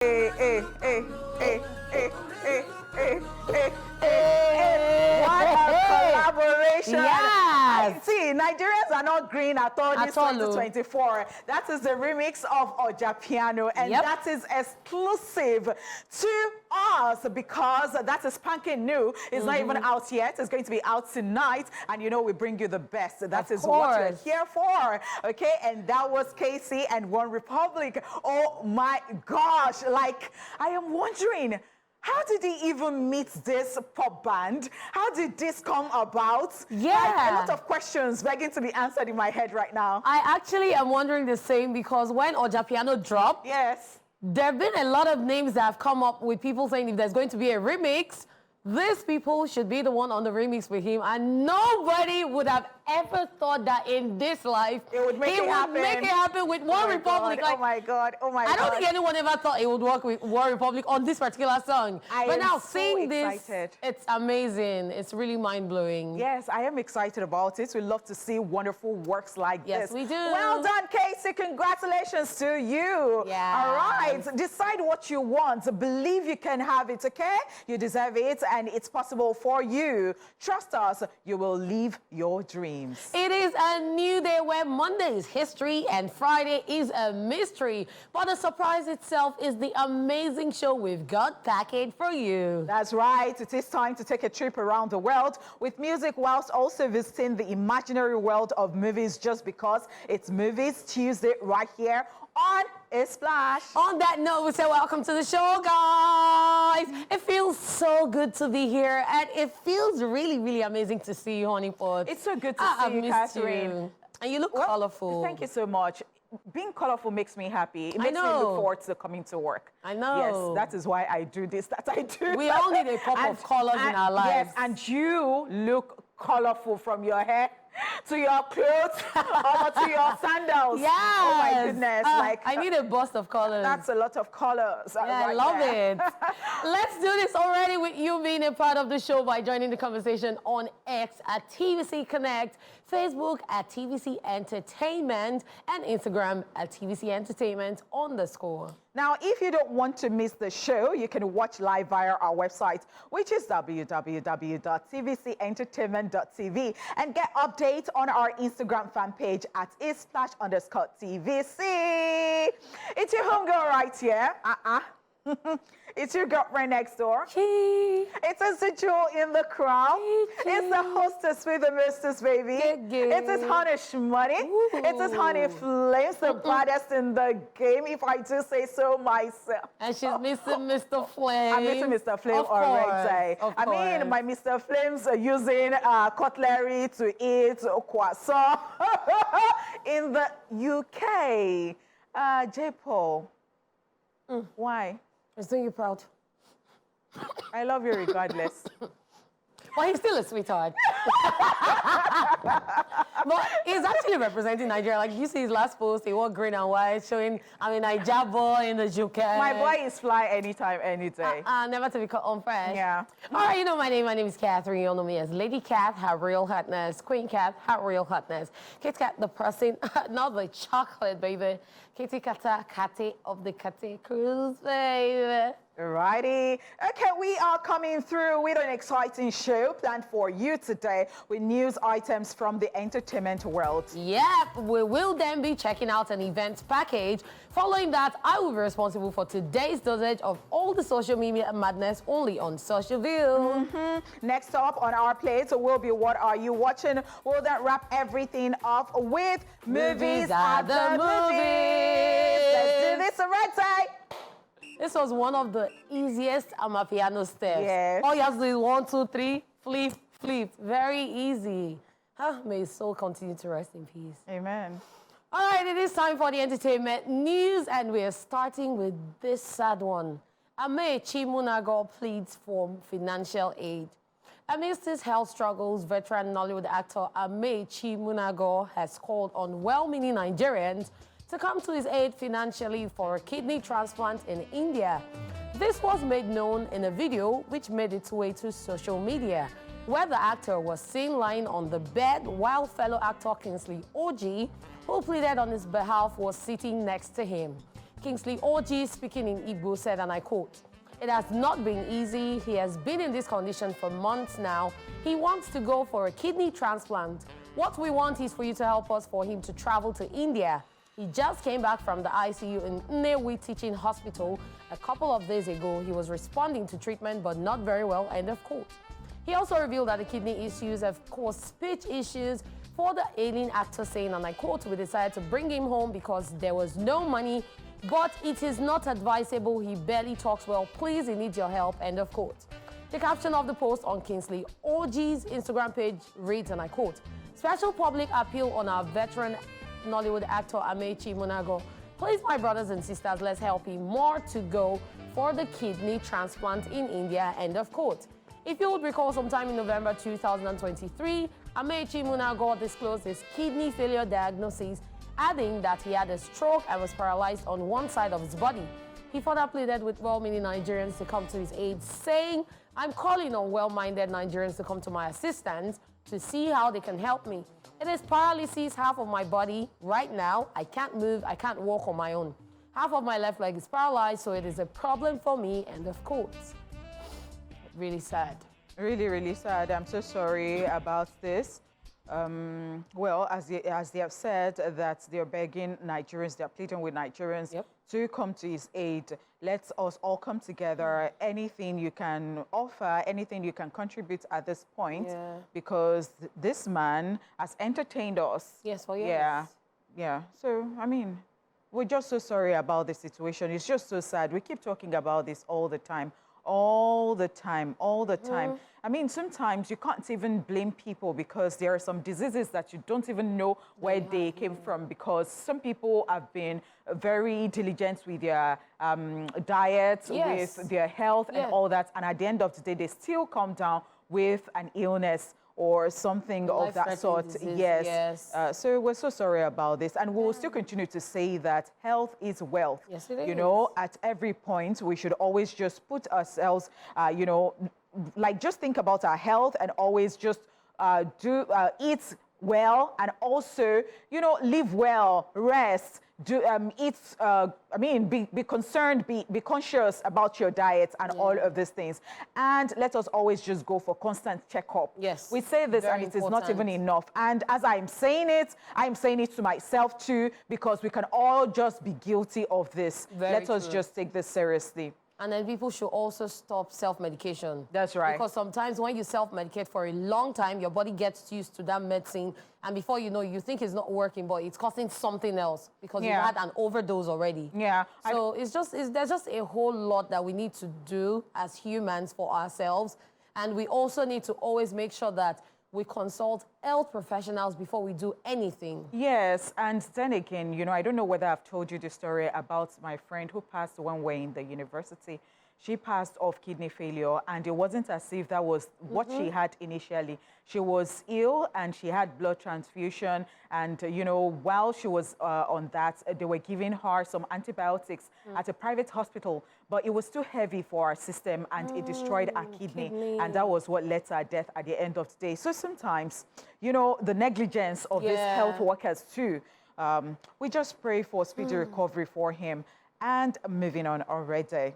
Hey, hey, hey, hey, hey, hey, hey, hey, hey. What a collaboration. Yes. See, Nigerians are not green at all this At all, 2024. That is the remix of Oja Piano, and that is exclusive to us because that is spanking new. It's not even out yet. It's going to be out tonight, and you know we bring you the best. That is what we're here for, okay? And that was KC and One Republic. Oh my gosh, like I am wondering, how did he even meet this pop band? How did this come about? Yeah. Like, a lot of questions begging to be answered in my head right now. I actually am wondering the same because when Oja Piano dropped, there have been a lot of names that have come up with people saying if there's going to be a remix, these people should be the one on the remix with him, and nobody would have ever thought that in this life it would make it happen with One Republic. Like, oh my God, oh my God. I don't think anyone ever thought it would work with One Republic on this particular song. But now seeing this, it's amazing. It's really mind-blowing. Yes, I am excited about it. We love to see wonderful works like this. Yes, we do. Well done, Casey. Congratulations to you. Yeah. All right. Decide what you want. Believe you can have it, okay? You deserve it, and it's possible for you. Trust us, you will live your dreams. It is a new day where Monday is history and Friday is a mystery. But the surprise itself is the amazing show we've got packaged for you. That's right. It is time to take a trip around the world with music whilst also visiting the imaginary world of movies, just because it's Movies Tuesday right here on Esplash. On that note, we say welcome to the show, guys. It feels so good to be here, and it feels really, really amazing to see you, Honeypot. It's so good to see you, Catherine. And you look colorful. Thank you so much. Being colorful makes me happy. It makes me look forward to coming to work. I know. Yes, that is why I do this, that I do. We all need a pop of colors in our lives. Yes, and you look colorful from your hair to your clothes or to your sandals. Yes. Oh my goodness. I need a burst of colors. That's a lot of colors. Yeah, I love it. Let's do this already with you being a part of the show by joining the conversation on X at TVC Connect, Facebook at TVC Entertainment, and Instagram at TVC Entertainment _. Now, if you don't want to miss the show, you can watch live via our website, which is www.tvcentertainment.tv, and get updates on our Instagram fan page at Esplash_TVC. It's your homegirl right here. It's your girlfriend next door. It is the jewel in the crown. It's the hostess with the misters, baby. It is Honey Shmoney. It is Honey Flames, the baddest in the game, if I do say so myself. And she's missing Mr. Flame. I'm missing Mr. Flame already. I mean, my Mr. Flames are using cutlery to eat croissant in the UK. J. Paul, why? It's doing you proud. I love you regardless. Well, he's still a sweetheart. But he's actually representing Nigeria. Like, you see his last post, he wore green and white, showing, I'm a Niger boy in the UK. My boy is fly anytime, any day. Never to be cut unfresh. Yeah. All right, you know my name. My name is Catherine. You all know me as Lady Cat, her real hotness. Queen Cat, her real hotness. Kit Kat, the person, not the chocolate, baby. Kitty Kata, Kate of the Kate Cruise, baby. Righty. Okay, we are coming through with an exciting show planned for you today with news items from the entertainment world. Yep, we will then be checking out an events package. Following that, I will be responsible for today's dosage of all the social media madness only on Social View. Next up on our plate will be What Are You Watching? We'll then wrap everything up with Movies at the Movies. Let's do this already. This was one of the easiest Amapiano steps. Yes. All you have to do is 1, 2, 3, flip, flip. Very easy. May his soul continue to rest in peace. Amen. All right, it is time for the entertainment news, and we are starting with this sad one. Amechi Munago pleads for financial aid. Amidst his health struggles, veteran Nollywood actor Amechi Munago has called on well-meaning Nigerians to come to his aid financially for a kidney transplant in India. This was made known in a video which made its way to social media, where the actor was seen lying on the bed while fellow actor Kingsley Oji, who pleaded on his behalf, was sitting next to him. Kingsley OG, speaking in Igbo, said, and I quote, "It has not been easy. He has been in this condition for months now. He wants to go for a kidney transplant. What we want is for you to help us for him to travel to India. He just came back from the ICU in Nollywood Teaching Hospital a couple of days ago. He was responding to treatment, but not very well," end of quote. He also revealed that the kidney issues have caused speech issues for the ailing actor, saying, and I quote, "We decided to bring him home because there was no money, but it is not advisable. He barely talks well. Please, he needs your help," end of quote. The caption of the post on Kingsley OG's Instagram page reads, and I quote, "Special public appeal on our veteran Nollywood actor Amechi Munago. Please, my brothers and sisters, let's help him more to go for the kidney transplant in India," end of quote. If you would recall, sometime in November 2023, Amechi Munago disclosed his kidney failure diagnosis, adding that he had a stroke and was paralyzed on one side of his body. He further pleaded with well-meaning Nigerians to come to his aid, saying, "I'm calling on well-minded Nigerians to come to my assistance to see how they can help me. It is paralysis, half of my body. Right now, I can't move, I can't walk on my own. Half of my left leg is paralyzed, so it is a problem for me," end of quote. Really sad. Really, really sad. I'm so sorry about this. Well, as they have said, that they're begging Nigerians, they're pleading with Nigerians to come to his aid. Let us all come together. Anything you can offer, anything you can contribute at this point, because this man has entertained us. Yes, for years. Yeah. So, I mean, we're just so sorry about the situation. It's just so sad. We keep talking about this all the time. All the time. I mean, sometimes you can't even blame people because there are some diseases that you don't even know where they came from, because some people have been very diligent with their diet, with their health and all that. And at the end of the day, they still come down with an illness or something of that sort. Disease, so we're so sorry about this. And we'll still continue to say that health is wealth. Yes, it is. You know, at every point, we should always just put ourselves, you know, like just think about our health and always just eat well, and also, you know, live well, rest, be concerned, be conscious about your diet and all of these things. And let us always just go for constant checkup. Yes. We say this and it is not even enough. And as I'm saying it to myself too, because we can all just be guilty of this. Let us just take this seriously. And then people should also stop self-medication. That's right. Because sometimes when you self-medicate for a long time, your body gets used to that medicine. And before you know, you think it's not working, but it's causing something else because you've had an overdose already. Yeah. So there's just a whole lot that we need to do as humans for ourselves. And we also need to always make sure that we consult health professionals before we do anything. Yes, and then again, you know, I don't know whether I've told you the story about my friend who passed one way in the university. She passed of kidney failure, and it wasn't as if that was what she had initially. She was ill, and she had blood transfusion, and, you know, while she was on that, they were giving her some antibiotics at a private hospital, but it was too heavy for our system, and it destroyed her kidney, and that was what led to her death at the end of the day. So sometimes, you know, the negligence of these health workers too, we just pray for speedy recovery for him. And moving on already.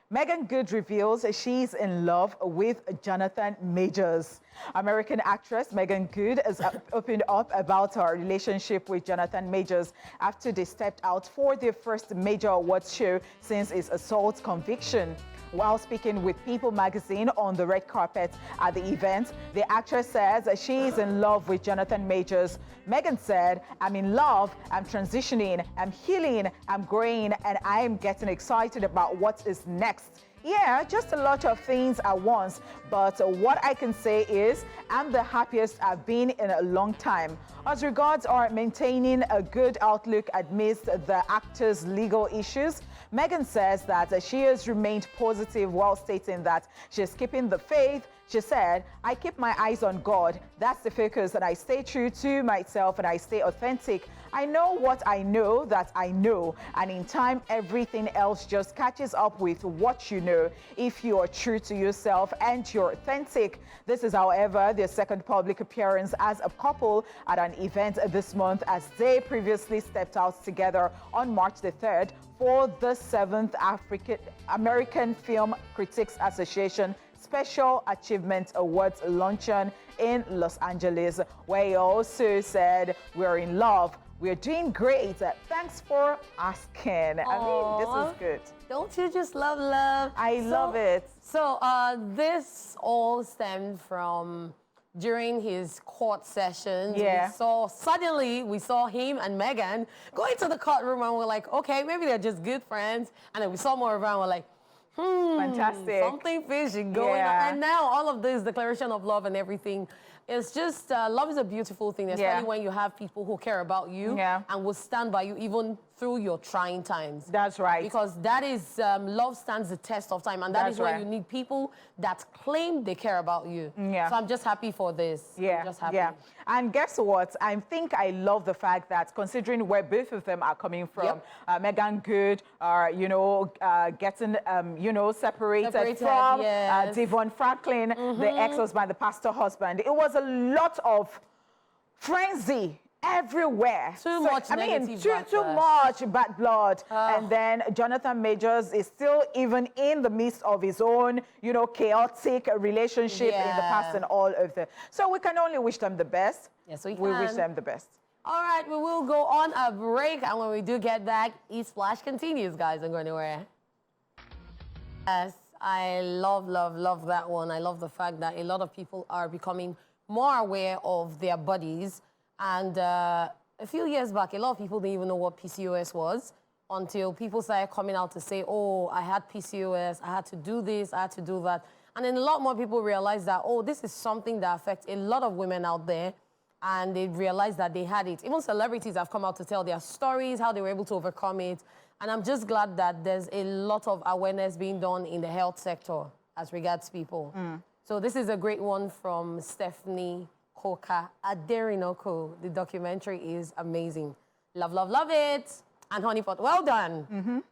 Megan Good reveals she's in love with Jonathan Majors. American actress Megan Good has opened up about her relationship with Jonathan Majors after they stepped out for their first major awards show since his assault conviction. While speaking with People magazine on the red carpet at the event, the actress says she's in love with Jonathan Majors. Megan said, "I'm in love, I'm transitioning, I'm healing, I'm growing, and I'm getting excited about what is next." Yeah, just a lot of things at once, but what I can say is I'm the happiest I've been in a long time. As regards our maintaining a good outlook amidst the actor's legal issues, Megan says that she has remained positive while stating that she's keeping the faith. She said, "I keep my eyes on God. That's the focus, and I stay true to myself and I stay authentic. I know what I know that I know, and in time, everything else just catches up with what you know if you are true to yourself and you're authentic. This is, however, their second public appearance as a couple at an event this month, as they previously stepped out together on March the 3rd for the 7th American Film Critics Association Special Achievement Awards luncheon in Los Angeles, where he also said, "We're in love. We're doing great. Thanks for asking." Aww. I mean, this is good. Don't you just love love? I love it. So this all stemmed from during his court sessions. Yeah. Suddenly we saw him and Meghan go into the courtroom and we're like, okay, maybe they're just good friends. And then we saw more around, we're like, Fantastic. something fishy going Yeah. on. And now all of this declaration of love and everything, it's just, love is a beautiful thing, especially when you have people who care about you and will stand by you even through your trying times. That's right. Because that is, love stands the test of time, and that That's is where right. you need people that claim they care about you. Yeah. So I'm just happy for this. Yeah, I'm just happy. yeah. And guess what? I think I love the fact that considering where both of them are coming from, Megan Good are, getting, separated from Devon Franklin, the ex-husband, the pastor husband. It was a lot of frenzy everywhere. Too much negative too much bad blood. And then Jonathan Majors is still even in the midst of his own, chaotic relationship in the past and all of that. So we can only wish them the best. Yes, we can. We wish them the best. All right, we will go on a break, and when we do get back, Esplash continues, guys. Don't go anywhere. Yes, I love that one. I love the fact that a lot of people are becoming more aware of their bodies. And a few years back, a lot of people didn't even know what PCOS was until people started coming out to say, oh, I had PCOS, I had to do this, I had to do that. And then a lot more people realized that, oh, this is something that affects a lot of women out there. And they realized that they had it. Even celebrities have come out to tell their stories, how they were able to overcome it. And I'm just glad that there's a lot of awareness being done in the health sector as regards people. So this is a great one from Stephanie Koka Aderinoko. The documentary is amazing. Love it. And Honeypot, well done.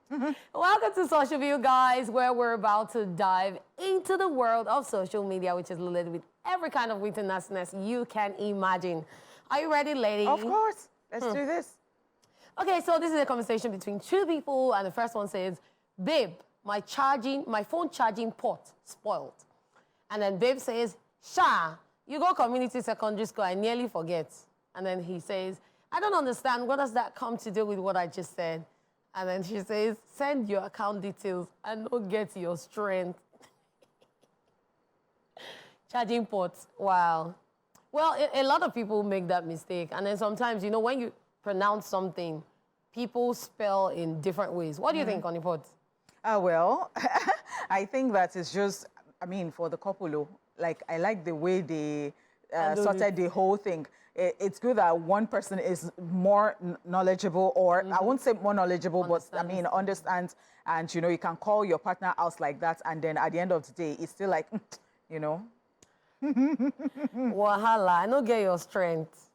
Welcome to Social View, guys, where we're about to dive into the world of social media, which is loaded with every kind of wittinessness you can imagine. Are you ready, lady? Of course. Let's do this. Okay, so this is a conversation between two people, and the first one says, babe, my phone charging port spoiled. And then babe says, Sha, you go community secondary school, I nearly forget. And then he says, I don't understand, what does that come to do with what I just said? And then she says, send your account details and don't get your strength. Charging ports, wow. Well, a lot of people make that mistake. And then sometimes, when you pronounce something, people spell in different ways. What do you think, Honeypot? Well, I think that is just, for the couple, I like the way they sorted the whole thing. It's good that one person is more knowledgeable, or I won't say more knowledgeable, but understands. And, you can call your partner out like that. And then at the end of the day, it's still like, Wahala, I don't get your strength.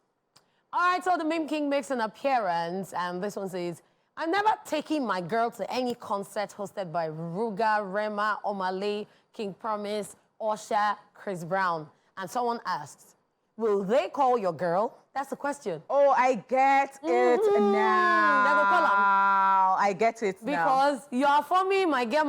All right, so the Meme King makes an appearance, and this one says, I'm never taking my girl to any concert hosted by Ruga, Rema, Omale, King Promise, Osha, Chris Brown. And someone asks, will they call your girl? That's the question. Oh, I get it now. They will call her. I get it now. Because you are for me, my girl.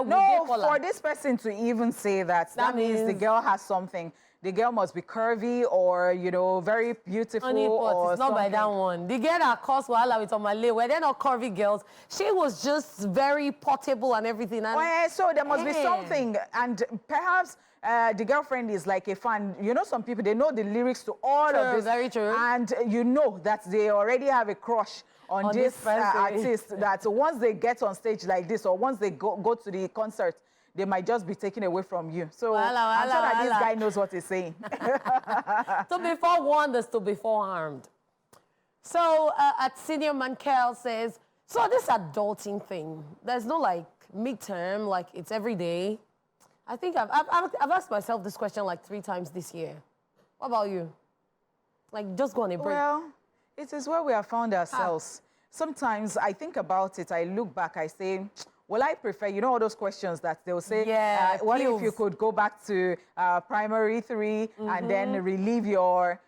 No, for this person to even say that means the girl has something. The girl must be curvy or, very beautiful or it's not something. by that one. The girl that caused wahala with Omale, where they're not curvy girls, she was just very portable and everything. And so there must be something. And perhaps the girlfriend is like a fan. Some people, they know the lyrics to all of this. Very true. And that they already have a crush on this artist. That once they get on stage like this, or once they go to the concert, they might just be taken away from you. So I'm sure that this guy knows what he's saying. To be forewarned is to be forearmed. So at Senior Mankel says, so this adulting thing, there's no midterm, it's every day. I think I've asked myself this question 3 times this year. What about you? Just go on a break. Well, It is where we have found ourselves. Sometimes I think about it, I look back, I say, well, I prefer, you know, all those questions that they'll say, what if you could go back to primary 3 and then relive your...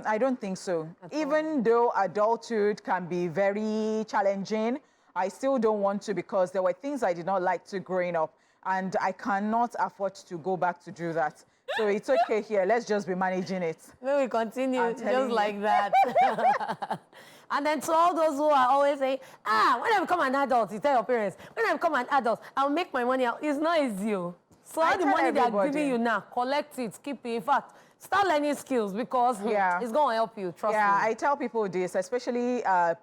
I don't think so. Even though adulthood can be very challenging, I still don't want to, because there were things I did not like to growing up, and I cannot afford to go back to do that. So it's okay here. Let's just be managing it. Then we continue just like that. And then to all those who are always saying, when I become an adult, you tell your parents, when I become an adult, I'll make my money out. It's not easy. So all the money they're giving you now, collect it, keep it. In fact, start learning skills, because it's going to help you, trust me. I tell people this, especially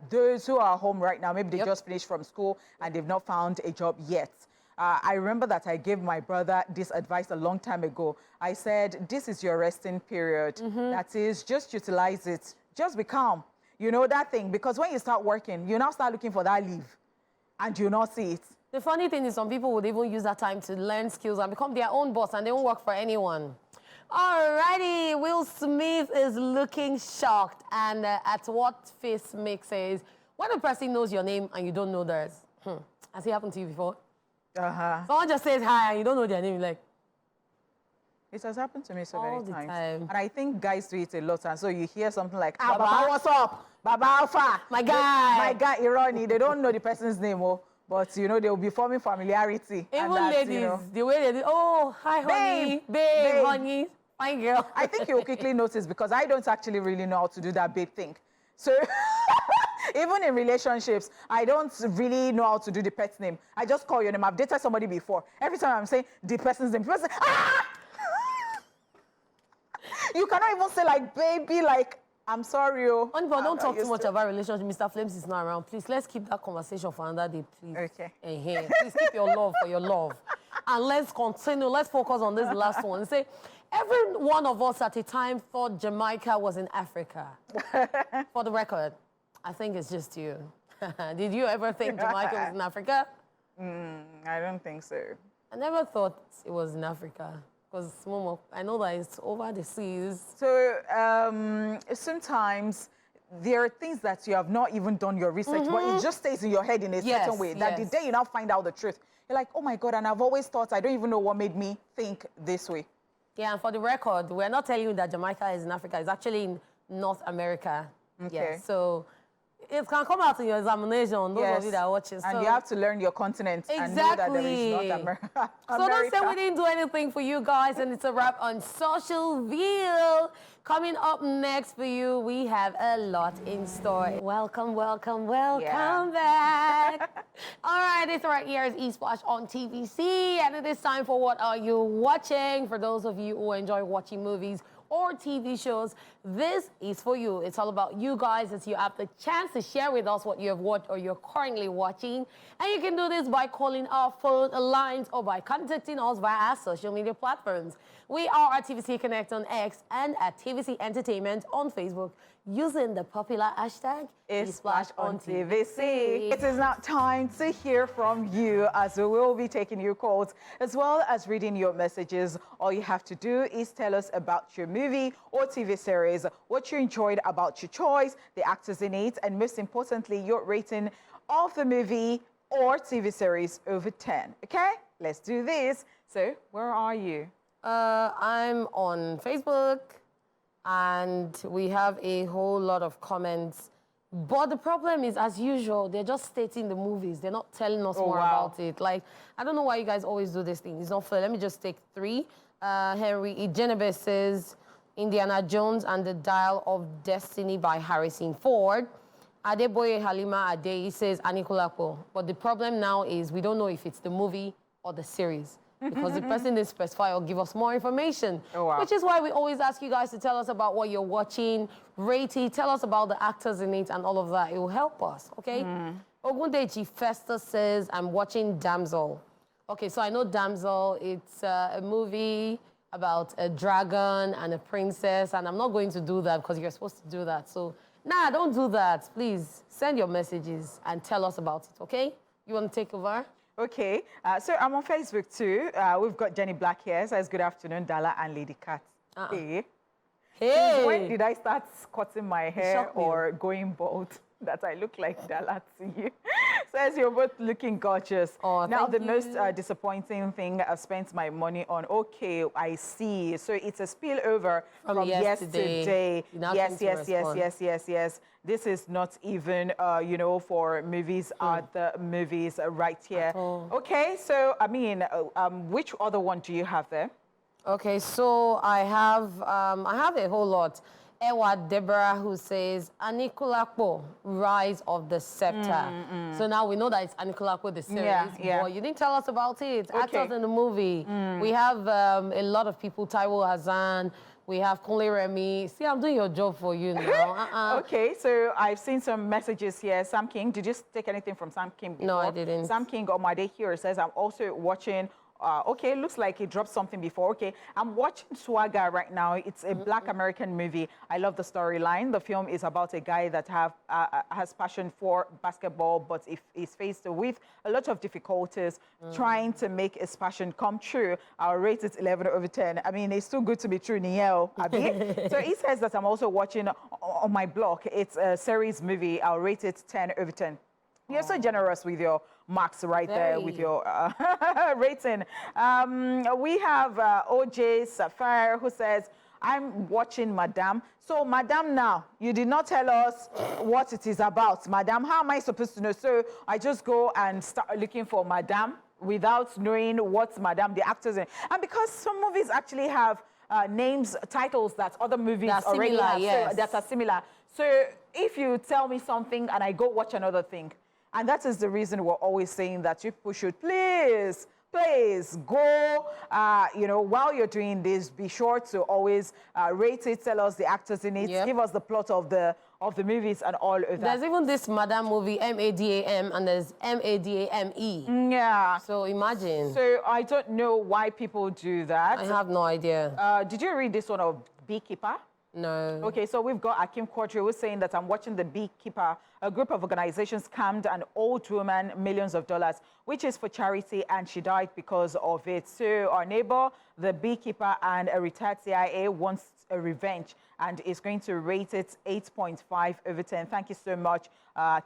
those who are home right now. Maybe they just finished from school and they've not found a job yet. I remember that I gave my brother this advice a long time ago. I said, this is your resting period. That is, just utilize it. Just be calm. You know that thing, because when you start working, you now start looking for that leave and you not see it. The funny thing is, some people would even use that time to learn skills and become their own boss, and they won't work for anyone. Alrighty, Will Smith is looking shocked, and at what face makes says, when a person knows your name and you don't know theirs. Has it happened to you before? Someone just says hi and you don't know their name, like... It has happened to me so many times. And I think guys do it a lot. And so you hear something like, Baba, what's up? Baba Alpha. My guy. My guy, Irani. They don't know the person's name, but, you know, they'll be forming familiarity. Even ladies, you know, the way they do, oh, hi, honey, babe, honey, fine girl. I think you'll quickly notice, because I don't actually really know how to do that babe thing. So... Even in relationships, I don't really know how to do the pet's name. I just call your name. I've dated somebody before. Every time I'm saying the person's name, the person, You cannot even say, like, baby, like, I'm sorry. But don't talk too much about relationship. Mr. Flames is not around. Please, let's keep that conversation for another day, please. Okay. Please keep your love for your love. And let's continue. Let's focus on this last one. Say, every one of us at a time thought Jamaica was in Africa. For the record, I think it's just you. Did you ever think Jamaica was in Africa? I don't think so. I never thought it was in Africa, because I know that it's over the seas. So sometimes there are things that you have not even done your research, but it just stays in your head in a certain way, that the day you now find out the truth, you're like, oh my God, and I've always thought, I don't even know what made me think this way. Yeah, and for the record, we're not telling you that Jamaica is in Africa. It's actually in North America. Okay. Yeah, so it can come out in your examination, those of you that are watching. And you have to learn your continent and know that there is North America. So don't say we didn't do anything for you guys, and it's a wrap on Social View. Coming up next for you, we have a lot in store. Welcome back. All right, this right here is Esplash on TVC, and it is time for What Are You Watching? For those of you who enjoy watching movies or TV shows, this is for you. It's all about you guys, as you have the chance to share with us what you have watched or you're currently watching. And you can do this by calling our phone lines or by contacting us via our social media platforms. We are at TVC Connect on X and at TVC Entertainment on Facebook, using the popular hashtag Esplash on TVC. It is now time to hear from you, as we will be taking your calls as well as reading your messages. All you have to do is tell us about your movie or TV series, what you enjoyed about your choice, the actors in it, and most importantly, your rating of the movie or TV series over 10. Okay, let's do this. So, where are you? I'm on Facebook, and we have a whole lot of comments. But the problem is, as usual, they're just stating the movies. They're not telling us more about it. Like, I don't know why you guys always do this thing. It's not fair. Let me just take 3. Henry E. Genevieve says, Indiana Jones and the Dial of Destiny by Harrison Ford. Adeboye Halima Adeyi says, Anikulapo. But the problem now is we don't know if it's the movie or the series, because the person didn't specify or give us more information. Which is why we always ask you guys to tell us about what you're watching, rate it, tell us about the actors in it and all of that. It will help us, okay? Ogundeji Festa says, I'm watching Damsel. Okay, so I know Damsel. It's a movie about a dragon and a princess, and I'm not going to do that because you're supposed to do that. So, nah, don't do that. Please send your messages and tell us about it, okay? You want to take over? Okay, so I'm on Facebook too. We've got Jenny Black here. Says good afternoon, Dala and Lady Cat. Hey. Since when Hey. did I start cutting my hair shocked me. or going bald that I look like Dala to you? Says you're both looking gorgeous. Oh, now, thank the most you. disappointing thing I've spent my money on. Okay, I see. So it's a spillover from yesterday. You now Yes, came to respond. yes. This is not even, you know, for movies, the movies right here. all. Okay, so, I mean, which other one do you have there? Okay, so I have a whole lot. Ewa Deborah, who says Anikulapo, Rise of the Scepter. So now we know that it's Anikulapo the series, Yeah. but you didn't tell us about it. Okay. Actors in the movie. We have a lot of people. Taiwo Hassan. We have Kunle Remy. See, I'm doing your job for you now. Okay, so I've seen some messages here. Sam King, did you take anything from Sam King before? No, I didn't. Sam King on my day here says, I'm also watching, okay, looks like he dropped something before. Okay, I'm watching Swagger right now. It's a Black American movie. I love the storyline. The film is about a guy that has passion for basketball, but is faced with a lot of difficulties trying to make his passion come true. I'll rate it 11/10. I mean, it's too good to be true, Niel. So he says that I'm also watching on my blog. It's a series movie. I'll rate it 10/10. You're so generous with your marks right there with your rating. We have OJ Sapphire who says, I'm watching Madame. So, Madame, now, you did not tell us what it is about. Madame, how am I supposed to know? So, I just go and start looking for Madame without knowing what Madame, the actors in. And because some movies actually have names, titles that other movies already have, so, that are similar. So, if you tell me something and I go watch another thing, and that is the reason we're always saying that people should please go, you know, while you're doing this, be sure to always rate it, tell us the actors in it, give us the plot of the movies and all of that. There's even this Madame movie, M-A-D-A-M, and there's M-A-D-A-M-E. Yeah. So imagine. So I don't know why people do that. I have no idea. Did you read this one of Beekeeper? No. Okay, so we've got Akim Quadri who's saying that I'm watching The Beekeeper. A group of organizations scammed an old woman millions of dollars, which is for charity, and she died because of it. So our neighbor, the beekeeper, and a retired CIA wants a revenge and is going to rate it 8.5/10. Thank you so much,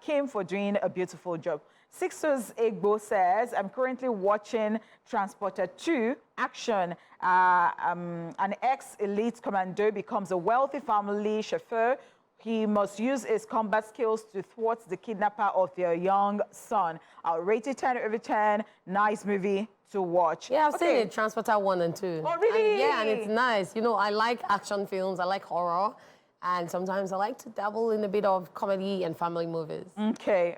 Kim, for doing a beautiful job. Sixers Egbo says, I'm currently watching Transporter 2 Action. An ex-elite commando becomes a wealthy family chauffeur. He must use his combat skills to thwart the kidnapper of their young son. I'll rate it 10/10. Nice movie to watch. Yeah, I've seen it, Transporter 1 and 2. Oh, really? And yeah, and it's nice. You know, I like action films, I like horror, and sometimes I like to dabble in a bit of comedy and family movies. Okay.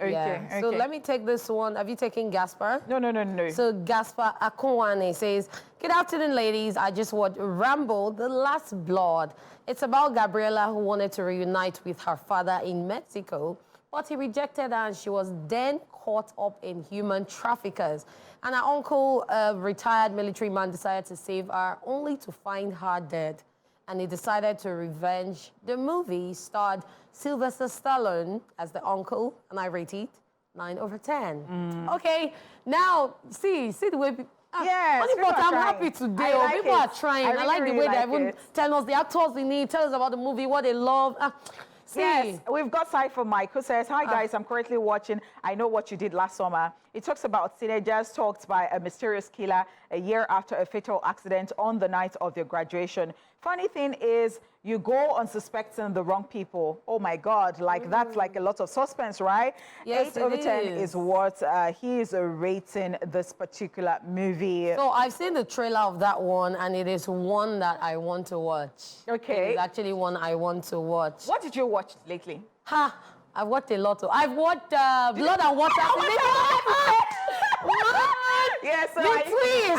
So let me take this one. Have you taken Gaspar? No. So Gaspar Akunwane says, good afternoon, ladies. I just watched Rambo, The Last Blood. It's about Gabriela who wanted to reunite with her father in Mexico, but he rejected her and she was then caught up in human traffickers. And her uncle, a retired military man, decided to save her only to find her dead. And he decided to revenge. The movie starred Sylvester Stallone as the uncle, and I rate it 9/10. Okay, now see the way people. Yes, but I'm trying. happy today. I like People it. are trying. I like the really way like they even it. tell us the actors in it, tell us about the movie, what they love. Yes, we've got Cypher Mike who says, hi guys, I'm currently watching I Know What You Did Last Summer. It talks about teenagers stalked by a mysterious killer a year after a fatal accident on the night of their graduation. Funny thing is, you go unsuspecting the wrong people. Oh my God, like that's like a lot of suspense, right? Yes, 8/10 is what he is rating this particular movie. So I've seen the trailer of that one, and it is one that I want to watch. Okay. It is actually one I want to watch. What did you watch lately? Ha! I've watched a lot. I've watched Blood and Water. Yes, so The twist.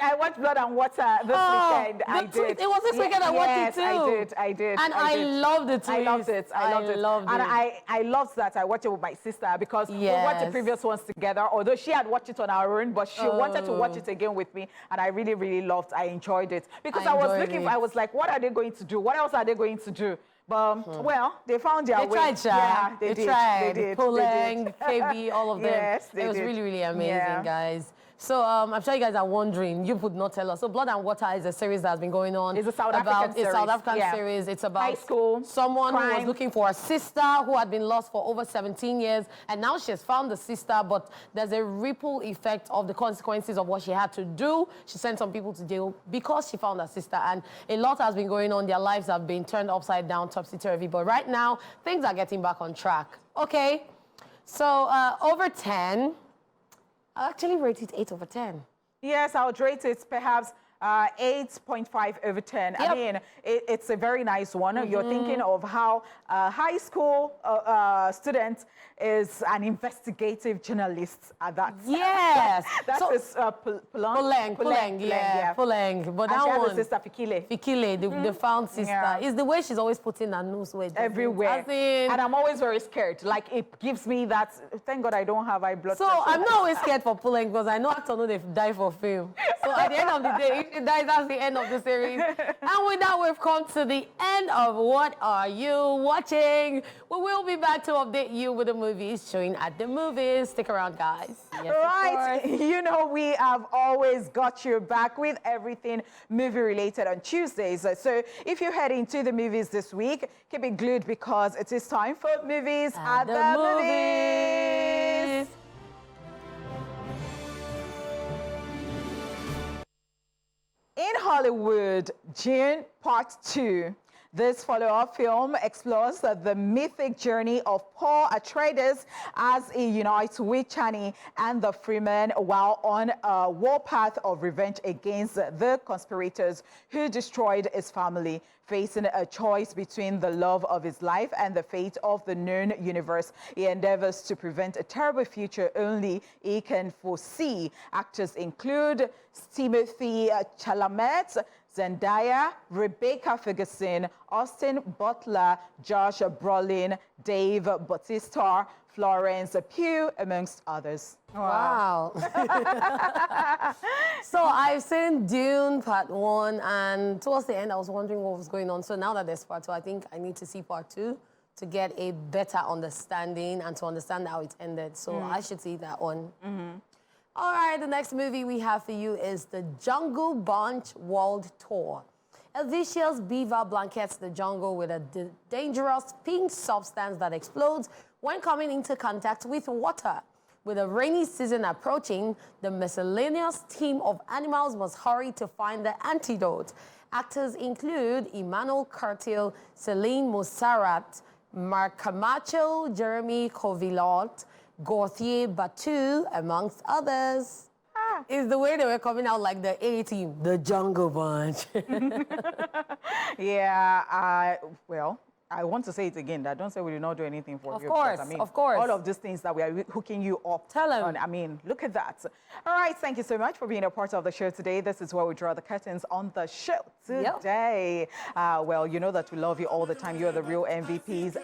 I watched Blood and Water this weekend. I did. It was this weekend I watched it too. Yes, I did. And I loved it too. I loved it. And I loved that I watched it with my sister because we watched the previous ones together. Although she had watched it on her own, but she wanted to watch it again with me, and I really, really loved. I enjoyed it because I was looking. I was like, what are they going to do? What else are they going to do? But well, they found their way. Tried, yeah, they did. Tried. They did. Poleng, KB, all of them. Yes, it was really, really amazing, guys. So I'm sure you guys are wondering. You would not tell us. So Blood and Water is a series that has been going on. It's a South African series. It's South African series. It's about high school, someone crime. who was looking for a sister who had been lost for over 17 years. And now she has found the sister, but there's a ripple effect of the consequences of what she had to do. She sent some people to jail because she found her sister. And a lot has been going on. Their lives have been turned upside down, topsy-turvy. But right now, things are getting back on track. Okay. So over 10, I actually rate it 8 over 10. Yes, I would rate it perhaps 8.5 over 10. Yep. I mean, it's a very nice one. You're thinking of how a high school student is an investigative journalist at that. Yes. That So- is Puleng, yeah. Puleng. But And that she has one, a sister, Fikile. Fikile, the found sister, Yeah. is the way she's always putting her nose where it doesn't. Everywhere. As in- And I'm always very scared. Like, it gives me that, thank God I don't have high blood So pressure. I'm not always scared for Puleng because I know actors know they die for fame. So at the end of the day, if she dies, that's the end of the series. And with that, we've come to the end of What Are You Watching? We will be back to update you with the movies showing at the movies. Stick around, guys. Yes, Right, of course. you know, we have always got you back with everything movie related on Tuesdays. So if you're heading to the movies this week, keep it glued because it is time for movies at the movies. In Hollywood, June Part 2. This follow-up film explores the mythic journey of Paul Atreides as he unites with Chani and the Freemen while on a warpath of revenge against the conspirators who destroyed his family. Facing a choice between the love of his life and the fate of the known universe, he endeavors to prevent a terrible future only he can foresee. Actors include Timothy Chalamet, Zendaya, Rebecca Ferguson, Austin Butler, Josh Brolin, Dave Bautista, Florence Pugh, amongst others. Wow. So I've seen Dune Part 1, and towards the end, I was wondering what was going on. So now that there's Part 2, I think I need to see Part 2 to get a better understanding and to understand how it ended. So I should see that one. All right, the next movie we have for you is the Jungle Bunch World Tour. A vicious beaver blankets the jungle with a dangerous pink substance that explodes when coming into contact with water. With a rainy season approaching, the miscellaneous team of animals must hurry to find the antidote. Actors include Emmanuel Curtil, Celine Moussarat, Mark Camacho, Jeremy Covillant, Gauthier Batu, amongst others. Is the way they were coming out like the A-team, the Jungle Bunch. Yeah, well, I want to say it again. That don't say we did not do anything for Of you. course, because, I mean, of course. all of these things that we are hooking you up. Tell 'em. on, I mean, look at that. All right, thank you so much for being a part of the show today. This is where we draw the curtains on the show today. Well, you know that we love you all the time. You're the real MVPs.